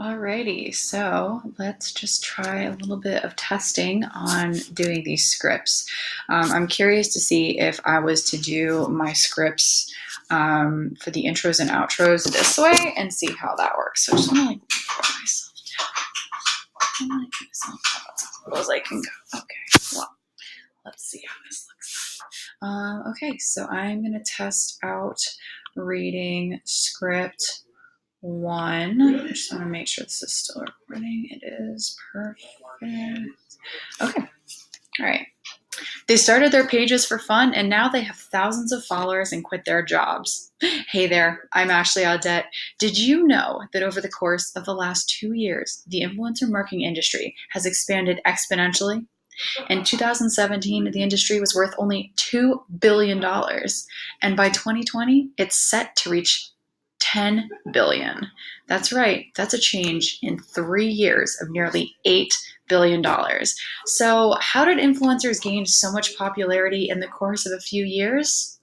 Alrighty, so let's just try a little bit of testing on doing these scripts. I'm curious to see if I was to do my scripts for the intros and outros this way and see how that works. So I just want to put myself down. I make myself as close as I can go. Okay, well, let's see how this looks. Okay, so I'm going to test out reading script one. I just want to make sure this is still recording. It is perfect. Okay. All right. They started their pages for fun and now they have thousands of followers and quit their jobs. Hey there, I'm Ashley Audette. Did you know that over the course of the last 2 years, the influencer marketing industry has expanded exponentially? In 2017, the industry was worth only $2 billion. And by 2020, it's set to reach 10 billion. That's right. That's a change in 3 years of nearly $8 billion. So how did influencers gain so much popularity in the course of a few years?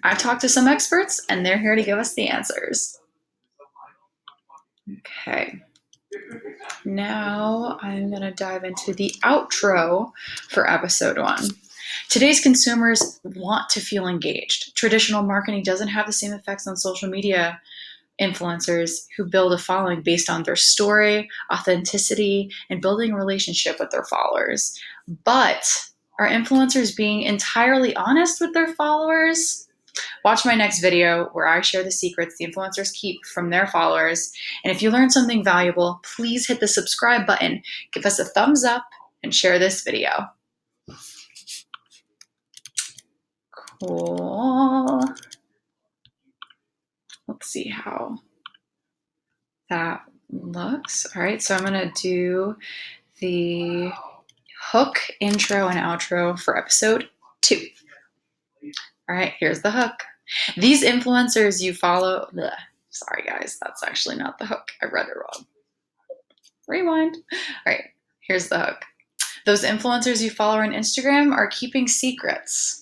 I've talked to some experts and they're here to give us the answers. Okay. Now I'm going to dive into the outro for episode 1. Today's consumers want to feel engaged. Traditional marketing doesn't have the same effects on social media influencers who build a following based on their story, authenticity, and building a relationship with their followers. But are influencers being entirely honest with their followers? Watch my next video where I share the secrets the influencers keep from their followers. And if you learned something valuable, please hit the subscribe button, give us a thumbs up, and share this video. Cool. Let's see how that looks. All right, so I'm going to do the hook, intro, and outro for episode 2. All right, here's the hook. These influencers you follow, sorry guys, that's actually not the hook. I read it wrong. Rewind. All right, here's the hook. Those influencers you follow on Instagram are keeping secrets.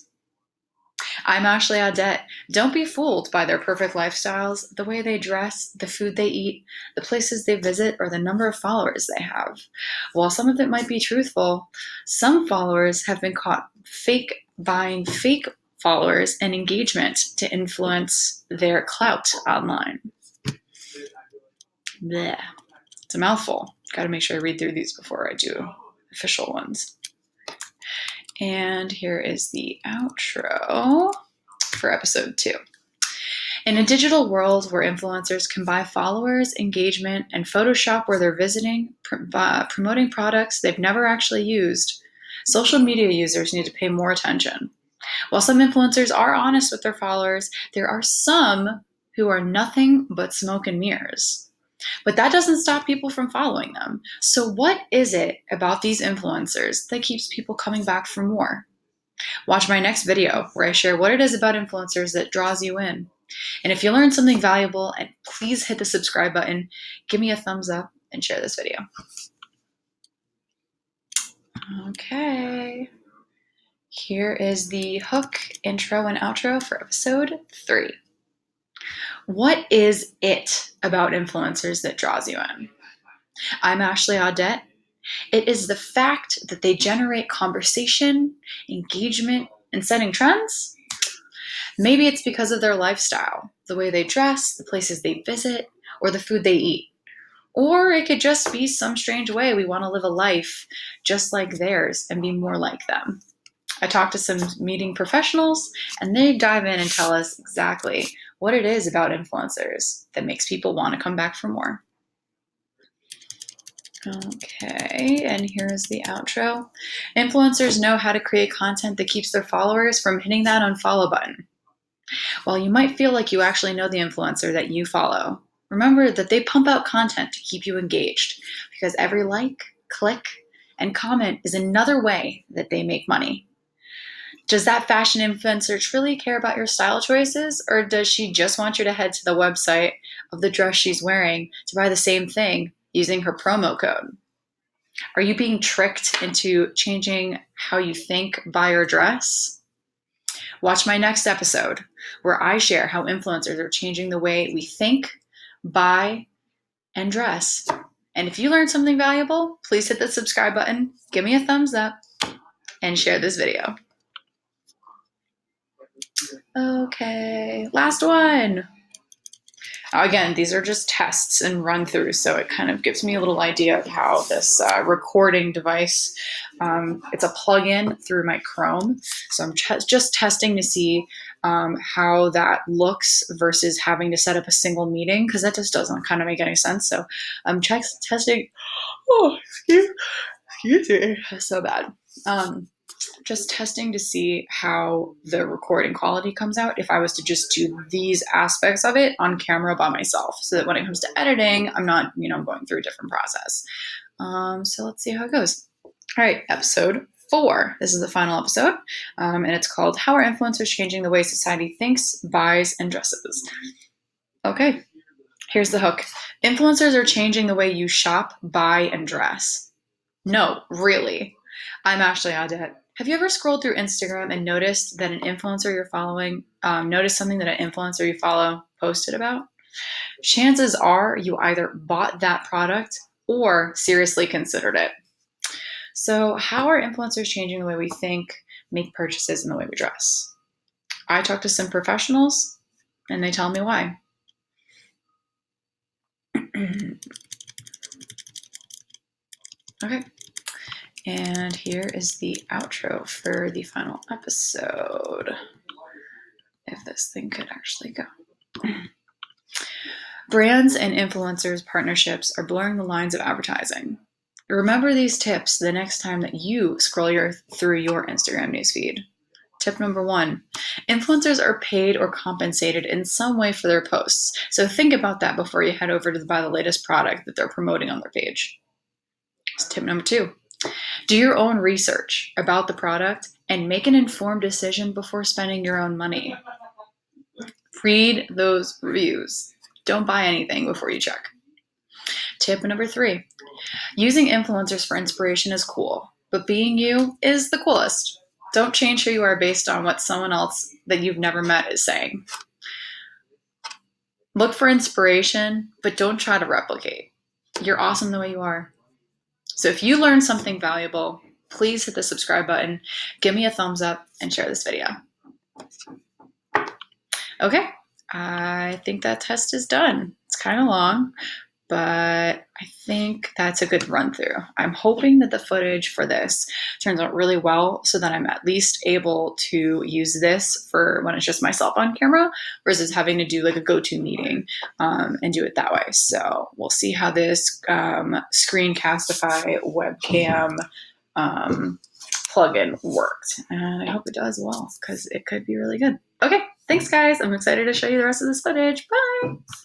I'm Ashley Audette. Don't be fooled by their perfect lifestyles, the way they dress, the food they eat, the places they visit, or the number of followers they have. While some of it might be truthful, some followers have been caught buying fake followers and engagement to influence their clout online. Blech. It's a mouthful. Got to make sure I read through these before I do official ones. And here is the outro for episode 2. In a digital world where influencers can buy followers, engagement, and Photoshop where they're visiting, promoting products they've never actually used, social media users need to pay more attention. While some influencers are honest with their followers, there are some who are nothing but smoke and mirrors. But that doesn't stop people from following them. So what is it about these influencers that keeps people coming back for more? Watch my next video where I share what it is about influencers that draws you in. And if you learned something valuable, and please hit the subscribe button, give me a thumbs up, and share this video. Okay. Here is the hook, intro, and outro for episode 3. What is it about influencers that draws you in? I'm Ashley Audette. It is the fact that they generate conversation, engagement, and setting trends. Maybe it's because of their lifestyle, the way they dress, the places they visit, or the food they eat. Or it could just be some strange way we want to live a life just like theirs and be more like them. I talked to some meeting professionals, and they dive in and tell us exactly what it is about influencers that makes people want to come back for more. Okay, and here's the outro. Influencers know how to create content that keeps their followers from hitting that unfollow button. While you might feel like you actually know the influencer that you follow, remember that they pump out content to keep you engaged, because every like, click, and comment is another way that they make money. Does that fashion influencer truly care about your style choices, or does she just want you to head to the website of the dress she's wearing to buy the same thing using her promo code? Are you being tricked into changing how you think, buy, or dress? Watch my next episode where I share how influencers are changing the way we think, buy, and dress. And if you learned something valuable, please hit the subscribe button, give me a thumbs up, and share this video. Okay, last one. Again, these are just tests and run throughs, so it kind of gives me a little idea of how this recording device, it's a plug-in through my Chrome. So I'm just testing to see how that looks versus having to set up a single meeting, because that just doesn't kind of make any sense. So I'm testing, oh, excuse me, so bad. Just testing to see how the recording quality comes out if I was to just do these aspects of it on camera by myself, so that when it comes to editing, I'm not, going through a different process. So let's see how it goes. All right, episode 4. This is the final episode, and it's called How Are Influencers Changing the Way Society Thinks, Buys, and Dresses? Okay, here's the hook. Influencers are changing the way you shop, buy, and dress. No, really. I'm Ashley Audet. Have you ever scrolled through Instagram and noticed that an influencer you're following, noticed something that an influencer you follow posted about? Chances are you either bought that product or seriously considered it. So how are influencers changing the way we think, make purchases, and the way we dress? I talk to some professionals and they tell me why. Okay. And here is the outro for the final episode. If this thing could actually go. Brands and influencers partnerships are blurring the lines of advertising. Remember these tips the next time that you scroll through your Instagram newsfeed. Tip number 1, influencers are paid or compensated in some way for their posts. So think about that before you head over to buy the latest product that they're promoting on their page. Tip number 2, do your own research about the product and make an informed decision before spending your own money. Read those reviews. Don't buy anything before you check. Tip number 3, using influencers for inspiration is cool, but being you is the coolest. Don't change who you are based on what someone else that you've never met is saying. Look for inspiration, but don't try to replicate. You're awesome the way you are. So if you learned something valuable, please hit the subscribe button, give me a thumbs up, and share this video. Okay, I think that test is done. It's kind of long, but I think that's a good run through. I'm hoping that the footage for this turns out really well so that I'm at least able to use this for when it's just myself on camera versus having to do like a go-to meeting and do it that way. So we'll see how this Screencastify webcam plugin worked. And I hope it does well because it could be really good. Okay, thanks guys. I'm excited to show you the rest of this footage. Bye.